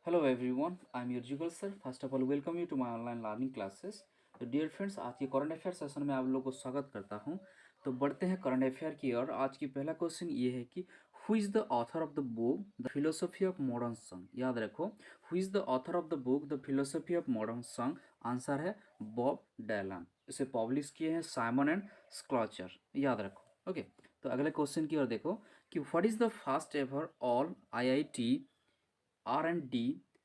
Hello everyone, I'm your Jugal sir. First of all, welcome you to my online learning classes. तो dear friends, आज के current affair session में आप लोगों को स्वागत करता हूं। तो बढ़ते हैं करंट अफेयर की ओर। आज की पहला क्वेश्चन ये है कि who is the author of the book the philosophy of modern song. याद रखो, who is the author of the book the philosophy of modern song. Answer है बॉब डायलन। इसे पब्लिश किए हैं साइमन एंड स्क्लॉचर। याद रखो। ओके, तो अगले क्वेश्चन की ओर देखो कि what is the first ever all IIT R&D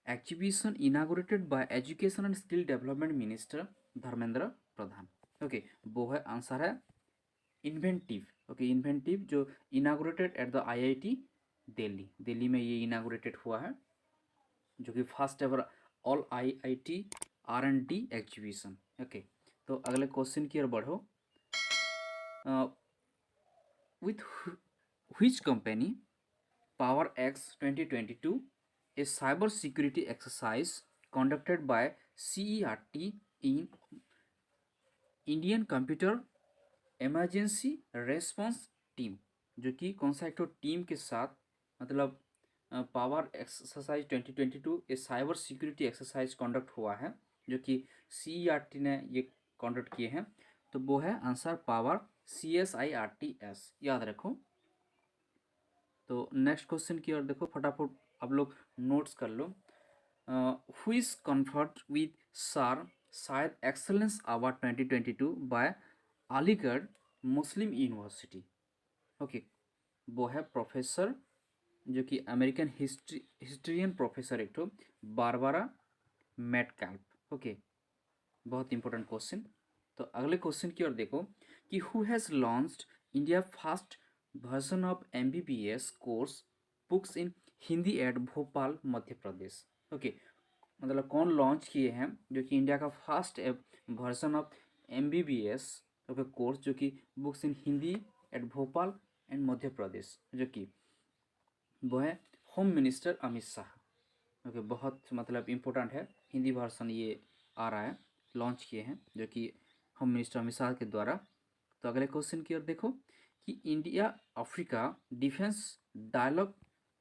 exhibition inaugurated by Education and Skill Development Minister Dharmendra Pradhan. Okay, वो है आंसर है इन्वेंटिव। ओके, इन्वेंटिव जो inaugurated at the IIT Delhi. Delhi में ये इनागुरेटेड हुआ है, जो कि first ever all IIT R&D exhibition. Okay, तो अगले क्वेश्चन की ओर बढ़ो। With which company Power X 2022, a cyber security exercise conducted by CERT in Indian computer emergency response team, जो कि कौन सा एक तो टीम के साथ, मतलब पावर एक्सरसाइज 2022 ए साइबर सिक्योरिटी एक्सरसाइज कंडक्ट हुआ है, जो कि CERT ने ये कंडक्ट किए हैं। तो वो है आंसर पावर CSIRTS। याद रखो। तो नेक्स्ट क्वेश्चन की ओर देखो, फटाफट आप लोग नोट्स कर लो। हु इज कन्फर्ड विद सार शायद एक्सलेंस अवार्ड 2022 बाय अलीगढ़ मुस्लिम यूनिवर्सिटी। ओके, वो है प्रोफेसर, जो कि अमेरिकन हिस्ट्रियन प्रोफेसर एक तो बारबारा मेटकैल्प। ओके, बहुत इंपॉर्टेंट क्वेश्चन। तो अगले क्वेश्चन की ओर देखो कि who has launched India first version of MBBS course books in Hindi at Bhopal Madhya Pradesh. Okay, मतलब कौन लॉन्च किए हैं जो कि इंडिया का first version of MBBS okay course, जो कि books in Hindi at Bhopal and Madhya Pradesh, जो कि वो है home minister Amit Shah. Okay, बहुत मतलब इम्पोर्टेंट है, हिंदी वर्सन ये आ रहा है, लॉन्च किए हैं जो कि होम मिनिस्टर अमित शाह के द्वारा। तो अगले क्वेश्चन की ओर देखो कि India Africa defence dialogue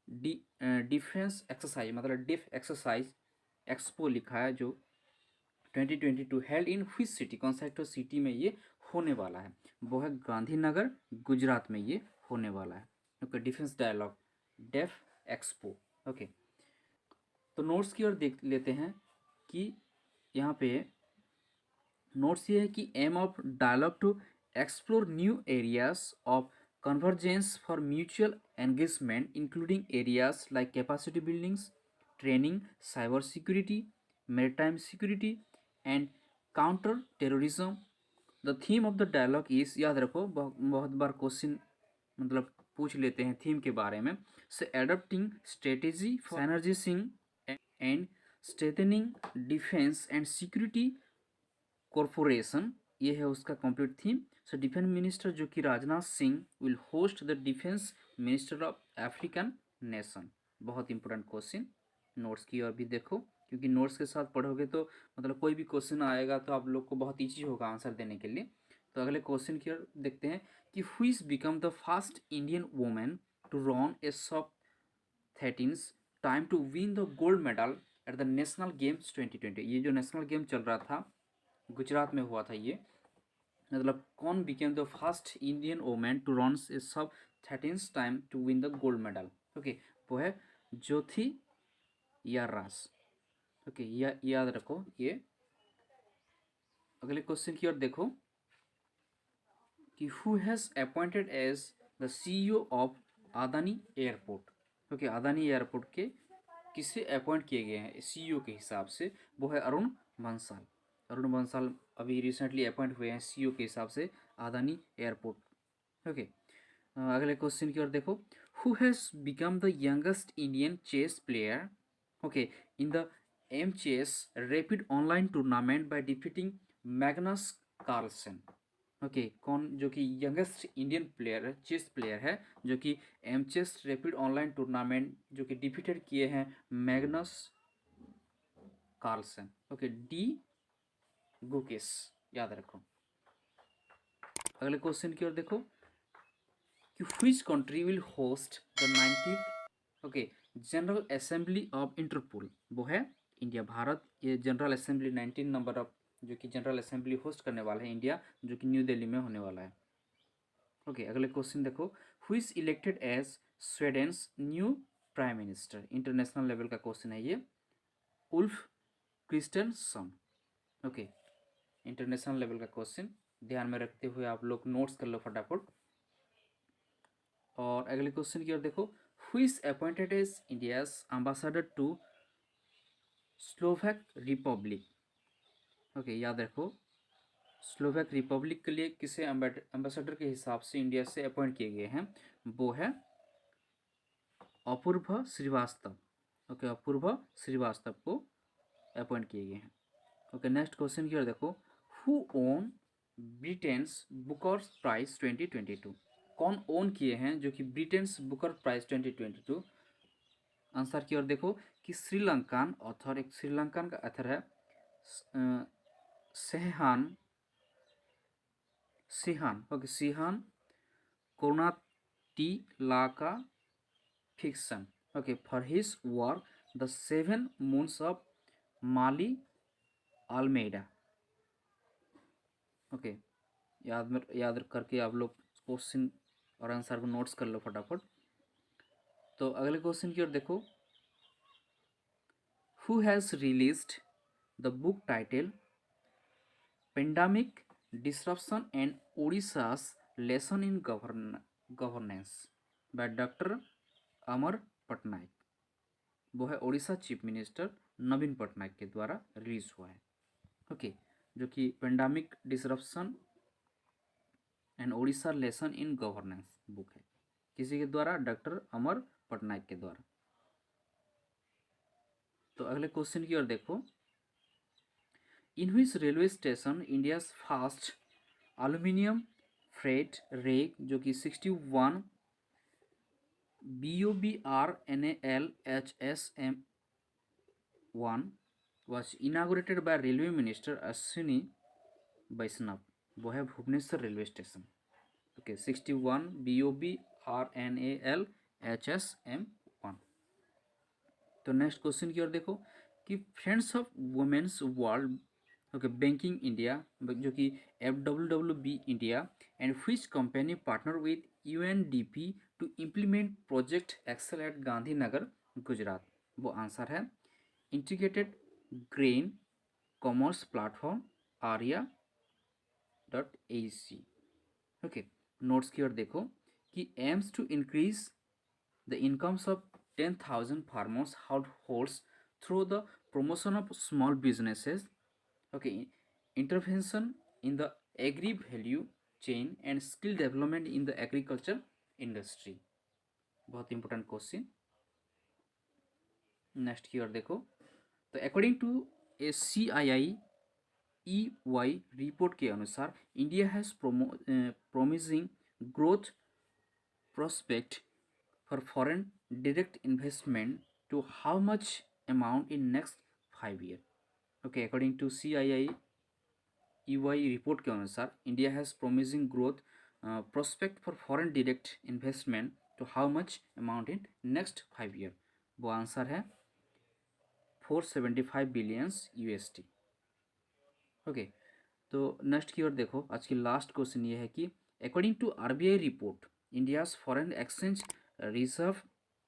defence exercise, मतलब डिफ एक्सरसाइज एक्सपो लिखा है, जो 2022 हेल्ड इन व्हिच सिटी, कौन सा एक तो सिटी में ये होने वाला है। वो है गांधीनगर, गुजरात में ये होने वाला है। Okay, defence dialogue def expo. Okay, तो नोट्स की ओर देख लेते हैं कि यहाँ पे नोट्स ये है कि aim of dialogue to explore new areas of convergence for mutual engagement including areas like capacity buildings, training, cyber security, maritime security and counter terrorism. The theme of the dialogue is, याद रखो, बहुत बार question मतलब पूछ लेते हैं theme के बारे में, से adapting strategy for energising and strengthening defence and security corporation, ये है उसका complete theme. So defence minister जो कि Rajnath Singh will host the defence minister of African nation. बहुत इंपॉर्टेंट क्वेश्चन, नोट्स की ओर भी देखो, क्योंकि नोट्स के साथ पढ़ोगे तो मतलब कोई भी क्वेश्चन आएगा तो आप लोग को बहुत ईजी होगा आंसर देने के लिए। तो अगले क्वेश्चन की ओर देखते हैं कि who is become the first Indian women to run a soft 13 time to win the gold medal at the national games 2020। ये जो नेशनल गेम चल रहा था, गुजरात में हुआ था ये, मतलब कौन became the first Indian women to run a sub 13 time to win the gold medal. Okay, वो है ज्योति यारास। ओके, याद रखो ये। अगले क्वेश्चन की ओर देखो कि who has appointed as the CEO of Adani airport. Okay, Adani airport के किसे अपॉइंट किए गए हैं CEO के हिसाब से, वो है अरुण बंसल। अरुण बंसल अभी रिसेंटली अपॉइंट हुए हैं CEO के हिसाब से अदानी एयरपोर्ट। ओके, अगले क्वेश्चन की ओर देखो, who has become the youngest Indian chess player okay in the Aimchess rapid online tournament by defeating Magnus Carlsen. Okay, कौन जो कि यंगेस्ट इंडियन प्लेयर है, चेस प्लेयर है, जो कि Aimchess rapid online tournament जो कि defeated किए हैं Magnus Carlsen. Okay, D Gukesh. याद रखो। अगले क्वेश्चन की ओर देखो कि which country will host the 90th okay general assembly of Interpol, वो है इंडिया, भारत। ये जनरल असेंबली 19 नंबर ऑफ जो कि जनरल असेंबली होस्ट करने वाला है इंडिया, जो कि न्यू दिल्ली में होने वाला है। ओके, अगले क्वेश्चन देखो, who is elected as Sweden's new prime minister. International level का क्वेश्चन है ये, Ulf Kristersson. Okay, international level का क्वेश्चन ध्यान में रखते हुए आप लोग नोट्स कर लो फटाफट। और अगले क्वेश्चन की ओर देखो, who is appointed as India's ambassador to Slovak republic. Okay, याद रखो, स्लोवाक रिपब्लिक के लिए किसे एम्बेसडर के हिसाब से इंडिया से अपॉइंट किए गए हैं, वो है अपूर्व श्रीवास्तव। ओके, अपूर्व श्रीवास्तव को अपॉइंट किए गए हैं। ओके, नेक्स्ट क्वेश्चन की ओर देखो, who won Britain's Booker prize 2022। कौन ओन किए हैं जो कि ब्रिटेन्स बुकर प्राइज 2022। आंसर की ओर देखो कि श्रीलंकन ऑथर, एक श्रीलंकन का ऑथर है Shehan Shehan. Okay, Shehan Karunatilaka fiction. Okay, for his work the 7 moons of Maali Almeida. Okay, याद करके आप लोग क्वेश्चन और आंसर को नोट्स कर लो फटाफट। तो अगले क्वेश्चन की ओर देखो, who has released the book title pandemic disruption and Odisha's lesson in governance by doctor Amar Patnaik. वो है ओडिशा चीफ मिनिस्टर नवीन पटनायक के द्वारा रिलीज हुआ है। ओके, जो कि pandemic disruption and Odisha lesson in governance book है, किसी के द्वारा, डॉक्टर अमर पटनायक के द्वारा। तो अगले क्वेश्चन की ओर देखो, in which railway station India's fast aluminium freight rake जो कि 61 BOBRNALHSM1 was inaugurated by railway minister Ashwini Vaishnaw. वो है Bhubaneswar railway station. Okay, 61 BOBRNALHSM1। तो नेक्स्ट क्वेश्चन की ओर देखो कि friends of women's world, okay, banking India जो कि FWWB India and which company partner with UNDP to implement project Excel at Gandhinagar Gujarat. वो आंसर है integrated grain commerce platform ARIA.AC। Okay, notes की ओर देखो कि aims to increase the incomes of 10,000 farmers households through the promotion of small businesses. Okay, intervention in the agri value chain and skill development in the agriculture industry। बहुत important question. Next की ओर देखो, तो according to A CII-EY report के अनुसार India has promising growth prospect for foreign direct investment to how much amount in next 5 years। Okay, according to CII-EY report के अनुसार India has promising growth prospect for foreign direct investment to how much amount in next 5 years। वो answer है 475 billions USD। Okay, तो next की ओर देखो, आज की लास्ट क्वेश्चन ये है कि according to RBI report India's foreign exchange reserve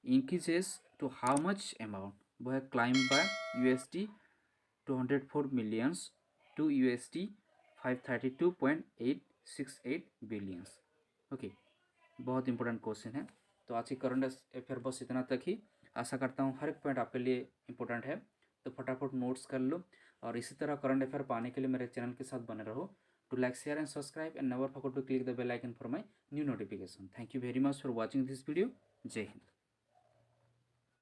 increases to how much amount. वो है climb by USD 204 millions to USD 532.868 billions. Okay, बहुत इंपॉर्टेंट क्वेश्चन है। तो आज की करंट अफेयर बस इतना तक ही। आशा करता हूँ हर एक पॉइंट आपके लिए इंपॉर्टेंट है, तो फटाफट नोट्स कर लो। और इसी तरह करंट अफेयर पाने के लिए मेरे चैनल के साथ बने रहो। To like, share and subscribe and never forget to click the bell icon for my new notification. Thank you very much for watching this video. Jai Hind.